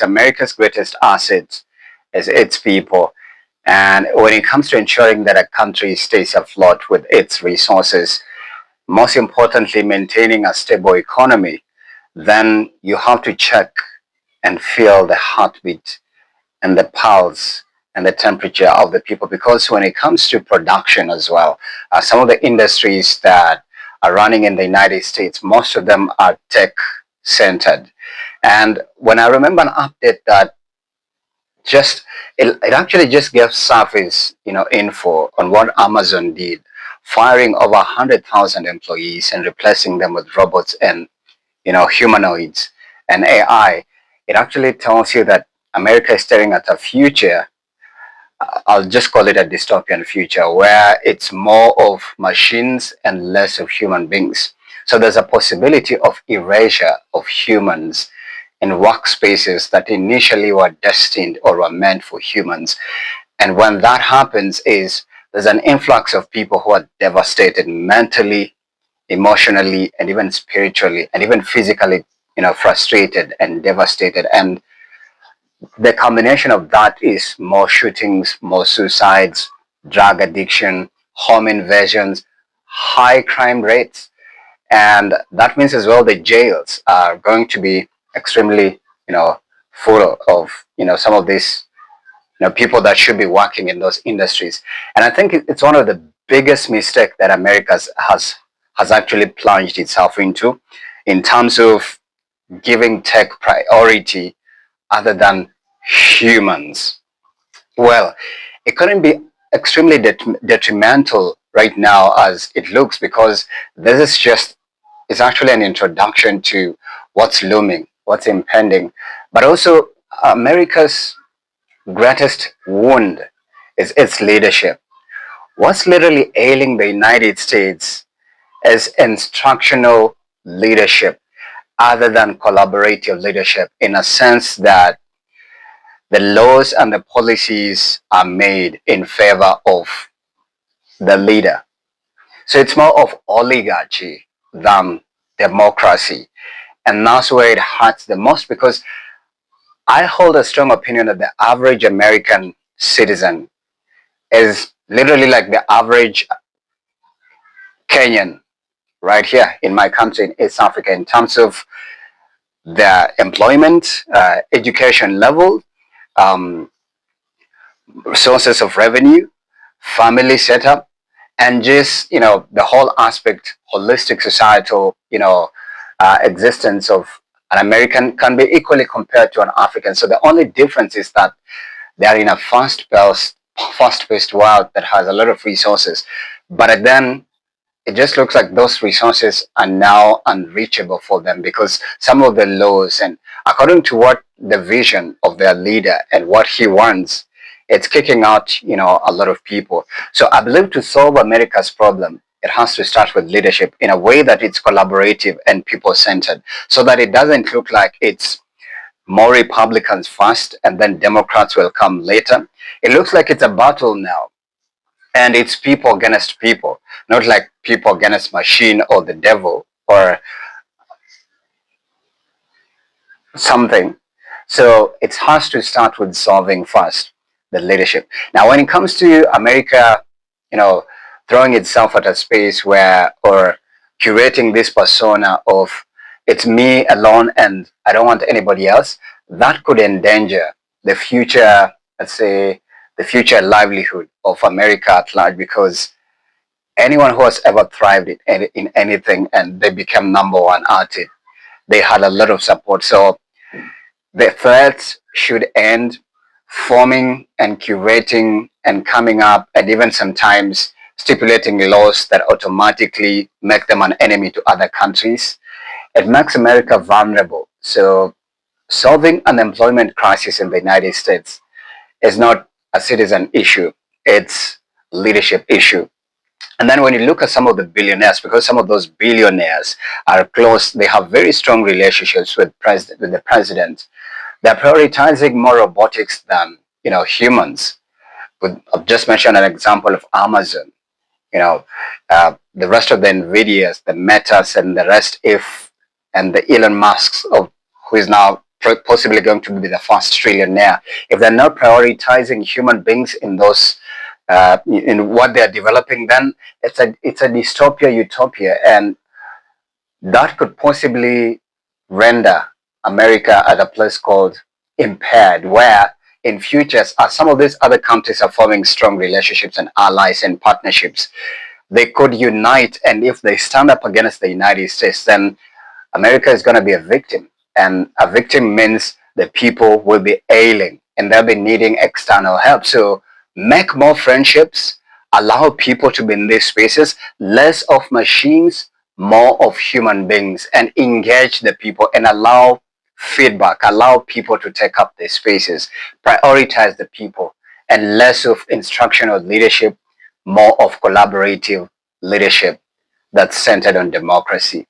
America's greatest asset is its people. And when it comes to ensuring that a country stays afloat with its resources, most importantly, maintaining a stable economy, then you have to check and feel the heartbeat and the pulse and the temperature of the people. Because when it comes to production as well, some of the industries that are running in the United States, most of them are tech centered. And when I remember an update that just it actually just gave surface, info on what Amazon did, firing over 100,000 employees and replacing them with robots and humanoids and AI. It actually tells you that America is staring at a future. I'll just call it a dystopian future where it's more of machines and less of human beings. So there's a possibility of erasure of humans in workspaces that initially were destined or were meant for humans. And when that happens is there's an influx of people who are devastated mentally, emotionally, and even spiritually, and even physically, frustrated and devastated. And the combination of that is more shootings, more suicides, drug addiction, home invasions, high crime rates. And that means as well the jails are going to be extremely, full of, some of these, people that should be working in those industries. And I think it's one of the biggest mistakes that America has actually plunged itself into in terms of giving tech priority other than humans. Well, it couldn't be extremely detrimental right now as it looks, because this is just, it's actually an introduction to what's looming, what's impending. But also, America's greatest wound is its leadership. What's literally ailing the United States is instructional leadership other than collaborative leadership, in a sense that the laws and the policies are made in favor of the leader. So it's more of oligarchy than democracy. And that's where it hurts the most, because I hold a strong opinion that the average American citizen is literally like the average Kenyan right here in my country in East Africa in terms of their employment, education level, um, sources of revenue, family setup, and just the whole aspect, holistic societal existence of an American can be equally compared to an African. So the only difference is that they are in a fast-paced world that has a lot of resources, but then it just looks like those resources are now unreachable for them because some of the laws, and according to what the vision of their leader and what he wants, it's kicking out, a lot of people. So I believe to solve America's problem, it has to start with leadership in a way that it's collaborative and people-centered, so that it doesn't look like it's more Republicans first and then Democrats will come later. It looks like it's a battle now, and it's people against people, not like people against machine or the devil or something. So it has to start with solving first the leadership. Now, when it comes to America, you know, throwing itself at a space where, or curating this persona of it's me alone and I don't want anybody else, that could endanger the future, let's say, the future livelihood of America at large, because anyone who has ever thrived in anything and they become number one at it, they had a lot of support. So the threats should end, forming and curating and coming up, and even sometimes stipulating laws that automatically make them an enemy to other countries. It makes America vulnerable. So solving unemployment crisis in the United States is not a citizen issue, it's leadership issue. And then when you look at some of the billionaires, because some of those billionaires are close, they have very strong relationships with the president. They're prioritizing more robotics than humans. I've just mentioned an example of Amazon. The rest of the Nvidias, the Metas, and the rest, if and the Elon Musks of who is now possibly going to be the first trillionaire. If they're not prioritizing human beings in those in what they're developing, then it's a dystopia, utopia, and that could possibly render America at a place called impaired, where in futures, as some of these other countries are forming strong relationships and allies and partnerships, they could unite, and if they stand up against the United States, then America is going to be a victim. And a victim means the people will be ailing and they'll be needing external help. So make more friendships, allow people to be in these spaces, less of machines, more of human beings, and engage the people and allow feedback, allow people to take up these spaces, prioritize the people, and less of instructional leadership, more of collaborative leadership that's centered on democracy.